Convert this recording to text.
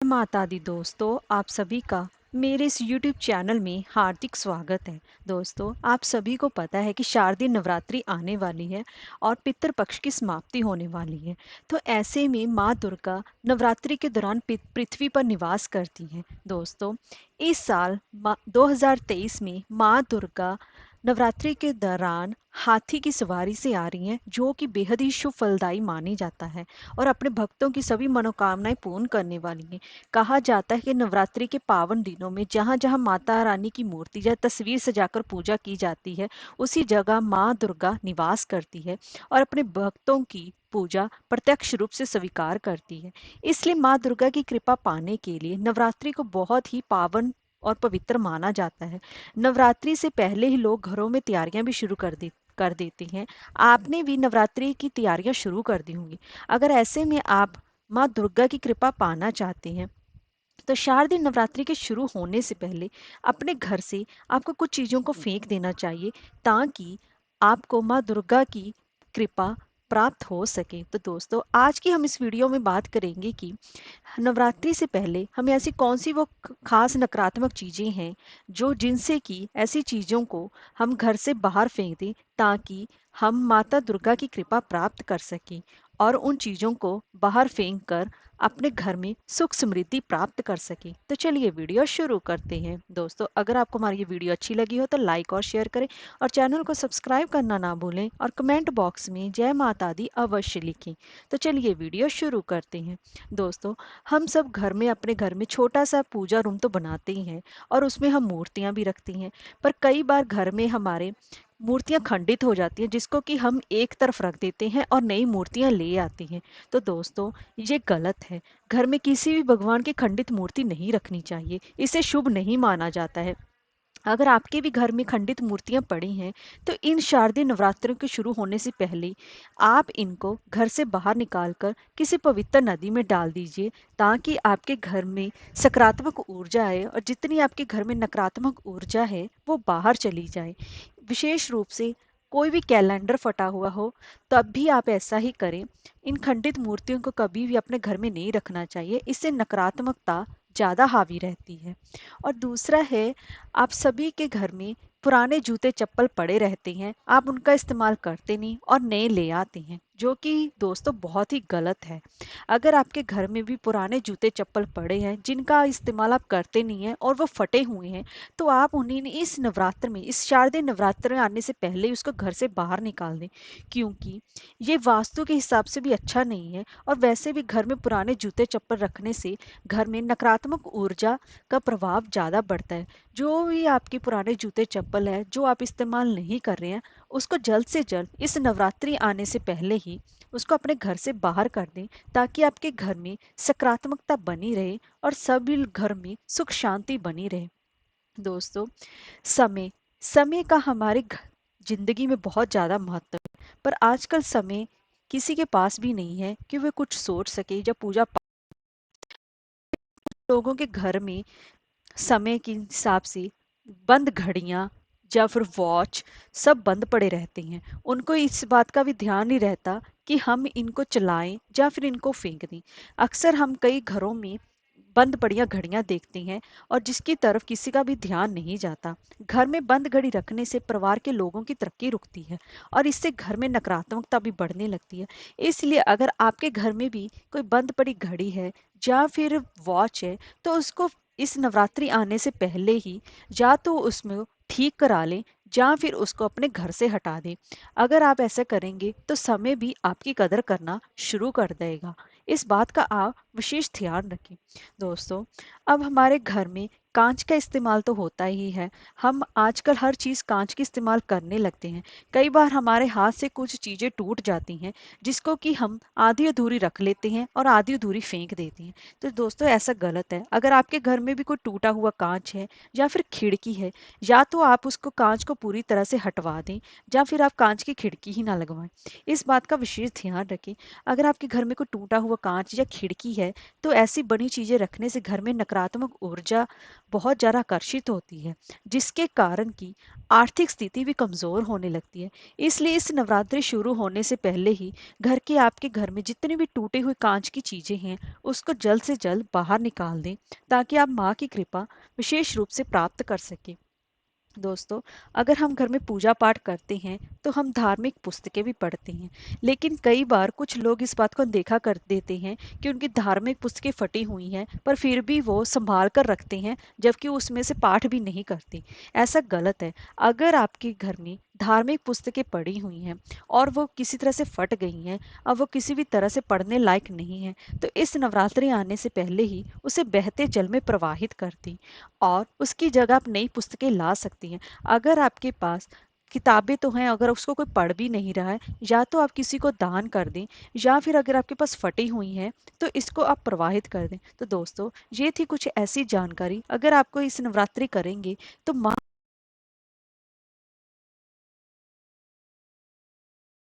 माता दी दोस्तों, आप सभी का मेरे इस YouTube चैनल में हार्दिक स्वागत है। दोस्तों, आप सभी को पता है कि शारदीय नवरात्रि आने वाली है और पितृपक्ष की समाप्ति होने वाली है। तो ऐसे में माँ दुर्गा नवरात्रि के दौरान पृथ्वी पर निवास करती है। दोस्तों, इस साल 2023 में माँ दुर्गा नवरात्रि के दौरान हाथी की सवारी से आ रही हैं, जो कि बेहद ही शुभ फलदायी मानी जाता है और अपने भक्तों की सभी मनोकामनाएं पूर्ण करने वाली है। कहा जाता है कि नवरात्रि के पावन दिनों में जहां जहां माता रानी की मूर्ति या तस्वीर सजाकर पूजा की जाती है, उसी जगह माँ दुर्गा निवास करती है और अपने भक्तों की पूजा प्रत्यक्ष रूप से स्वीकार करती है। इसलिए माँ दुर्गा की कृपा पाने के लिए नवरात्रि को बहुत ही पावन और पवित्र माना जाता है। नवरात्रि से पहले ही लोग घरों में तैयारियां भी शुरू कर देते हैं। आपने भी नवरात्रि की तैयारियां शुरू कर दी होंगी। अगर ऐसे में आप माँ दुर्गा की कृपा पाना चाहते हैं, तो शारदीय नवरात्रि के शुरू होने से पहले अपने घर से आपको कुछ चीज़ों को फेंक देना चाहिए, ताकि आपको माँ दुर्गा की कृपा प्राप्त हो सके। तो दोस्तों, आज की हम इस वीडियो में बात करेंगे कि नवरात्रि से पहले हमें ऐसी कौन सी वो खास नकारात्मक चीज़ें हैं, जो जिनसे कि ऐसी चीज़ों को हम घर से बाहर फेंक दें, ताकि हम माता दुर्गा की कृपा प्राप्त कर सकें और उन चीज़ों को बाहर फेंक कर अपने घर में सुख समृद्धि प्राप्त कर सकें। तो चलिए वीडियो शुरू करते हैं। दोस्तों, अगर आपको हमारी ये वीडियो अच्छी लगी हो तो लाइक और शेयर करें और चैनल को सब्सक्राइब करना ना भूलें और कमेंट बॉक्स में जय माता दी अवश्य लिखें। तो चलिए वीडियो शुरू करते हैं। दोस्तों, हम सब घर में अपने घर में छोटा सा पूजा रूम तो बनाते ही हैं और उसमें हम मूर्तियां भी रखती हैं। पर कई बार घर में हमारे मूर्तियां खंडित हो जाती हैं, जिसको कि हम एक तरफ रख देते हैं और नई मूर्तियां ले आते हैं। तो दोस्तों, ये गलत है। घर में किसी भी भगवान की खंडित मूर्ति नहीं रखनी चाहिए, इसे शुभ नहीं माना जाता है। अगर आपके भी घर में खंडित मूर्तियां पड़ी हैं, तो इन शारदीय नवरात्रों के शुरू होने से पहले आप इनको घर से बाहर निकालकर किसी पवित्र नदी में डाल दीजिए, ताकि आपके घर में सकारात्मक ऊर्जा आए और जितनी आपके घर में नकारात्मक ऊर्जा है वो बाहर चली जाए। विशेष रूप से कोई भी कैलेंडर फटा हुआ हो, तब भी आप ऐसा ही करें। इन खंडित मूर्तियों को कभी भी अपने घर में नहीं रखना चाहिए, इससे नकारात्मकता ज़्यादा हावी रहती है। और दूसरा है, आप सभी के घर में पुराने जूते चप्पल पड़े रहते हैं, आप उनका इस्तेमाल करते नहीं और नए ले आते हैं, जो कि दोस्तों बहुत ही गलत है। अगर आपके घर में भी पुराने जूते चप्पल पड़े हैं जिनका इस्तेमाल आप करते नहीं हैं और वो फटे हुए हैं, तो आप उन्हें इस नवरात्र में, इस शारदीय नवरात्र में आने से पहले ही उसको घर से बाहर निकाल दें, क्योंकि ये वास्तु के हिसाब से भी अच्छा नहीं है। और वैसे भी घर में पुराने जूते चप्पल रखने से घर में नकारात्मक ऊर्जा का प्रभाव ज़्यादा बढ़ता है। जो भी आपके पुराने जूते चप्पल है जो आप इस्तेमाल नहीं कर रहे हैं, उसको जल्द से जल्द इस नवरात्रि आने से पहले ही उसको अपने घर से बाहर कर दें, ताकि आपके घर में सकारात्मकता बनी रहे और सभी घर में सुख शांति बनी रहे। दोस्तों, समय समय का हमारे जिंदगी में बहुत ज़्यादा महत्व है, पर आजकल समय किसी के पास भी नहीं है कि वे कुछ सोच सके या पूजा लोगों के घर में समय के हिसाब से बंद घड़ियां या फिर वॉच सब बंद पड़े रहते हैं। उनको इस बात का भी ध्यान नहीं रहता कि हम इनको चलाएं या फिर इनको फेंक दें। अक्सर हम कई घरों में बंद पड़ियां घड़ियां देखते हैं और जिसकी तरफ किसी का भी ध्यान नहीं जाता। घर में बंद घड़ी रखने से परिवार के लोगों की तरक्की रुकती है और इससे घर में नकारात्मकता भी बढ़ने लगती है। इसलिए अगर आपके घर में भी कोई बंद पड़ी घड़ी है या फिर वॉच है, तो उसको इस नवरात्रि आने से पहले ही या तो उसमें ठीक करा लें या फिर उसको अपने घर से हटा दें। अगर आप ऐसा करेंगे तो समय भी आपकी कदर करना शुरू कर देगा। इस बात का आप विशेष ध्यान रखें। दोस्तों, अब हमारे घर में कांच का इस्तेमाल तो होता ही है। हम आजकल हर चीज़ कांच की इस्तेमाल करने लगते हैं। कई बार हमारे हाथ से कुछ चीज़ें टूट जाती हैं, जिसको कि हम आधी अधूरी रख लेते हैं और आधी अधूरी फेंक देते हैं। तो दोस्तों, ऐसा गलत है। अगर आपके घर में भी कोई टूटा हुआ कांच है या फिर खिड़की है, या तो आप उसको कांच को पूरी तरह से हटवा दें या फिर आप कांच की खिड़की ही ना लगवाएं। इस बात का विशेष ध्यान रखें। अगर आपके घर में कोई टूटा हुआ कांच या खिड़की है तो ऐसी बनी चीजें रखने से घर में नकारात्मक ऊर्जा बहुत ज्यादा आकर्षित होती है, जिसके कारण की आर्थिक स्थिति भी कमजोर होने लगती है। इसलिए इस नवरात्रि शुरू होने से पहले ही आपके घर में जितने भी टूटे हुए कांच की चीजें हैं उसको जल्द से जल्द बाहर निकाल दें, ताकि आप माँ की कृपा विशेष रूप से प्राप्त कर सकें। दोस्तों, अगर हम घर में पूजा पाठ करते हैं तो हम धार्मिक पुस्तकें भी पढ़ते हैं, लेकिन कई बार कुछ लोग इस बात को अनदेखा कर देते हैं कि उनकी धार्मिक पुस्तकें फटी हुई हैं, पर फिर भी वो संभाल कर रखते हैं, जबकि उसमें से पाठ भी नहीं करते। ऐसा गलत है। अगर आपके घर में धार्मिक पुस्तकें पड़ी हुई हैं और वो किसी तरह से फट गई हैं, अब वो किसी भी तरह से पढ़ने लायक नहीं है, तो इस नवरात्रि आने से पहले ही उसे बहते जल में प्रवाहित कर दें और उसकी जगह आप नई पुस्तकें ला सकती हैं। अगर आपके पास किताबें तो हैं, अगर उसको कोई पढ़ भी नहीं रहा है, या तो आप किसी को दान कर दें, या फिर अगर आपके पास फटी हुई हैं तो इसको आप प्रवाहित कर दें। तो दोस्तों, ये थी कुछ ऐसी जानकारी। अगर आपको इस नवरात्रि करेंगे तो माँ